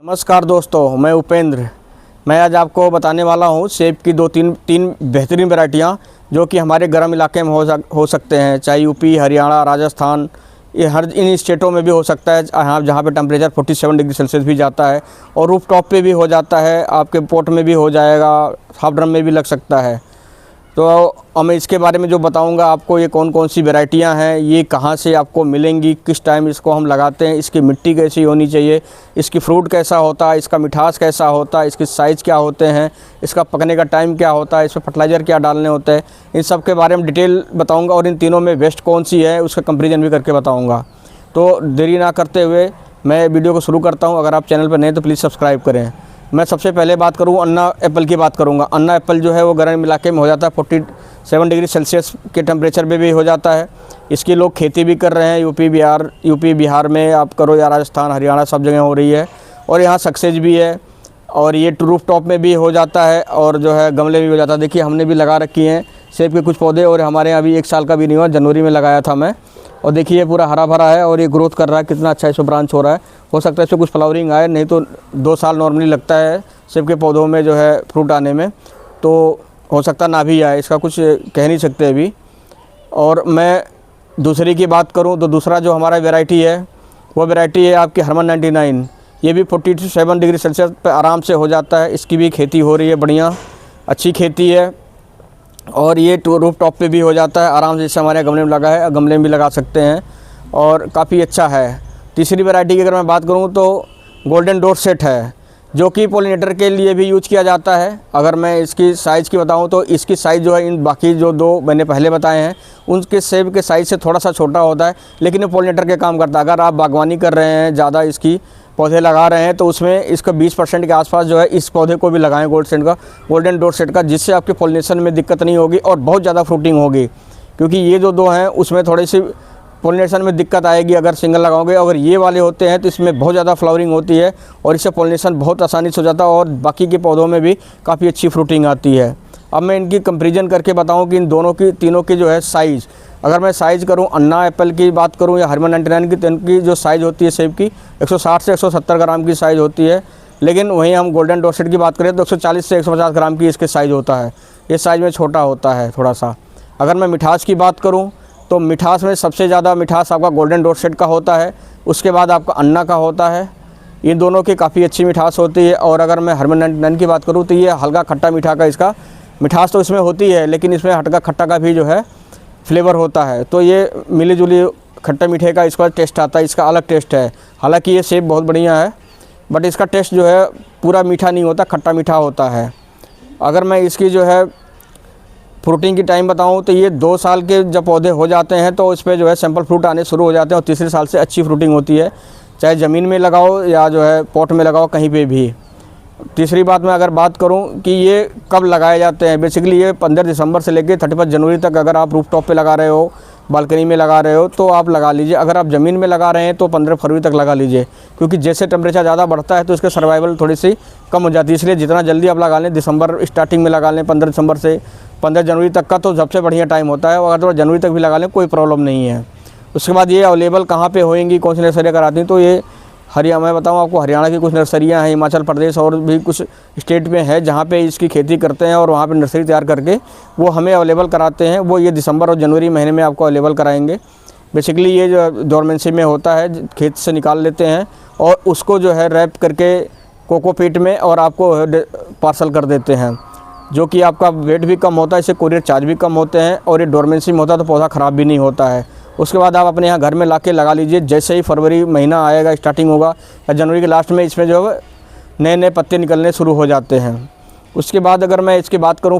नमस्कार दोस्तों, मैं उपेंद्र। मैं आज आपको बताने वाला हूँ सेब की तीन बेहतरीन वैरायटियाँ जो कि हमारे गर्म इलाके में हो सकते हैं, चाहे यूपी, हरियाणा, राजस्थान, ये हर इन स्टेटों में भी हो सकता है। जहाँ पे टेम्परेचर 47 डिग्री सेल्सियस भी जाता है और रूफ टॉप पे भी हो जाता है, आपके पोट में भी हो जाएगा, हाफ ड्रम में भी लग सकता है। तो अब मैं इसके बारे में जो बताऊंगा आपको, ये कौन कौन सी वैरायटियां हैं, ये कहाँ से आपको मिलेंगी, किस टाइम इसको हम लगाते हैं, इसकी मिट्टी कैसी होनी चाहिए, इसकी फ्रूट कैसा होता है, इसका मिठास कैसा होता है, इसके साइज़ क्या होते हैं, इसका पकने का टाइम क्या होता है, इसमें फर्टिलाइज़र क्या डालने होते हैं, इन सब के बारे में डिटेल बताऊँगा और इन तीनों में बेस्ट कौन सी है उसका कंपेरिजन भी करके बताऊँगा। तो देरी ना करते हुए मैं वीडियो को शुरू करता हूँ। अगर आप चैनल पर नए तो प्लीज़ सब्सक्राइब करें। मैं सबसे पहले बात करूँ अन्ना एप्पल की बात करूँगा। अन्ना एप्पल जो है वो गर्म इलाके में हो जाता है, 47 डिग्री सेल्सियस के टेम्परेचर पे भी हो जाता है। इसकी लोग खेती भी कर रहे हैं, यूपी बिहार में आप करो या राजस्थान, हरियाणा, सब जगह हो रही है और यहाँ सक्सेस भी है। और ये रूफ टॉप में भी हो जाता है और जो है गमले में भी हो जाता है। देखिए हमने भी लगा रखी हैं सेब के कुछ पौधे और हमारे यहाँ अभी 1 साल का भी नहीं हुआ, जनवरी में लगाया था मैं। और देखिए पूरा हरा भरा है और ये ग्रोथ कर रहा है, कितना अच्छा इसमें ब्रांच हो रहा है। हो सकता है इसमें कुछ फ्लावरिंग आए, नहीं तो 2 साल नॉर्मली लगता है सेब के पौधों में जो है फ्रूट आने में, तो हो सकता ना भी आए, इसका कुछ कह नहीं सकते अभी। और मैं दूसरी की बात करूं तो दूसरा जो हमारा वैरायटी है वो वैरायटी है आपकी हरमन 99। ये भी 47 डिग्री सेल्सियस पे आराम से हो जाता है। इसकी भी खेती हो रही है, बढ़िया अच्छी खेती है और ये रूफ टॉप पे भी हो जाता है आराम से। जैसे हमारे गमले में लगा है, गमले में भी लगा सकते हैं और काफ़ी अच्छा है। तीसरी वैरायटी की अगर मैं बात करूं तो गोल्डन डॉट सेट है, जो कि पोलिनेटर के लिए भी यूज किया जाता है। अगर मैं इसकी साइज़ की बताऊं तो इसकी साइज़ जो है इन बाकी जो 2 मैंने पहले बताए हैं उनके सेब के साइज़ से थोड़ा सा छोटा होता है, लेकिन ये पोलिनेटर के काम करता है। अगर आप बागवानी कर रहे हैं, ज़्यादा इसकी पौधे लगा रहे हैं, तो उसमें इसका 20% के आसपास जो है इस पौधे को भी लगाएं गोल्डन डॉट सेट का, जिससे आपके पॉलिनेशन में दिक्कत नहीं होगी और बहुत ज़्यादा फ्रूटिंग होगी। क्योंकि ये जो 2 हैं उसमें थोड़ी सी पॉलिनेशन में दिक्कत आएगी अगर सिंगल लगाओगे। अगर ये वाले होते हैं तो इसमें बहुत ज़्यादा फ्लावरिंग होती है और इससे पॉलिनेशन बहुत आसानी से हो जाता है और बाकी के पौधों में भी काफ़ी अच्छी फ्रूटिंग आती है। अब मैं इनकी कंपैरिजन करके बताऊं कि इन तीनों की जो है साइज़, अगर मैं साइज़ करूं अन्ना एप्पल की बात करूं या हरमन 99 की, तो इनकी जो साइज़ होती है सेब की 160 से 170 ग्राम की साइज़ होती है। लेकिन वहीं हम गोल्डन डॉट सेट की बात करें तो 140 से 150 ग्राम की इसके साइज़ होता है। ये साइज़ में छोटा होता है थोड़ा सा। अगर मैं मिठास की बात करूँ तो मिठास में सबसे ज़्यादा मिठास आपका गोल्डन डॉट सेट का होता है, उसके बाद आपका अन्ना का होता है। इन दोनों की काफ़ी अच्छी मिठास होती है। और अगर मैं हरमन 99 की बात करूँ तो ये हल्का खट्टा मीठा का इसका मिठास तो इसमें होती है, लेकिन इसमें हल्का खट्टा का भी जो है फ्लेवर होता है। तो ये मिली जुली खट्टे मीठे का इसका टेस्ट आता है, इसका अलग टेस्ट है। हालांकि ये सेब बहुत बढ़िया है, बट इसका टेस्ट जो है पूरा मीठा नहीं होता, खट्टा मीठा होता है। अगर मैं इसकी जो है फ्रूटिंग की टाइम बताऊं तो ये 2 साल के जब पौधे हो जाते हैं तो इस पर जो है सैंपल फ्रूट आने शुरू हो जाते हैं और तीसरे साल से अच्छी फ्रूटिंग होती है, चाहे ज़मीन में लगाओ या जो है पॉट में लगाओ, कहीं पे भी। तीसरी बात मैं अगर बात करूं कि ये कब लगाए जाते हैं, बेसिकली ये 15 दिसंबर से लेकर 31 जनवरी तक अगर आप रूफ टॉप पे लगा रहे हो, बालकनी में लगा रहे हो तो आप लगा लीजिए। अगर आप ज़मीन में लगा रहे हैं तो 15 फरवरी तक लगा लीजिए, क्योंकि जैसे टेम्परेचर ज़्यादा बढ़ता है तो इसके सर्वाइवल थोड़ी सी कम हो जाती है। इसलिए जितना जल्दी आप लगा लें, दिसंबर स्टार्टिंग में लगा लें, 15 दिसंबर से 15 जनवरी तक का तो सबसे बढ़िया टाइम होता है। अगर थोड़ा जनवरी तक भी लगा लें कोई प्रॉब्लम नहीं है। उसके बाद ये अवेलेबल कहाँ पे होएंगी, कौन सी नर्सरियाँ कराती हैं, तो ये हरियाणा, मैं बताऊँ आपको, हरियाणा की कुछ नर्सरियाँ हैं, हिमाचल प्रदेश और भी कुछ स्टेट में है जहाँ पे इसकी खेती करते हैं और वहाँ पे नर्सरी तैयार करके वो हमें अवेलेबल कराते हैं। वो ये दिसंबर और जनवरी महीने में आपको अवेलेबल कराएंगे। बेसिकली ये जो डोरमेंसी में होता है, खेत से निकाल लेते हैं और उसको जो है रैप करके कोकोपीट में और आपको पार्सल कर देते हैं, जो कि आपका वेट भी कम होता है, इससे कोरियर चार्ज भी कम होते हैं और ये डोरमेंसी में होता है तो पौधा ख़राब भी नहीं होता है। उसके बाद आप अपने यहाँ घर में ला के लगा लीजिए। जैसे ही फरवरी महीना आएगा, स्टार्टिंग होगा या जनवरी के लास्ट में, इसमें जो है नए नए पत्ते निकलने शुरू हो जाते हैं। उसके बाद अगर मैं इसकी बात करूँ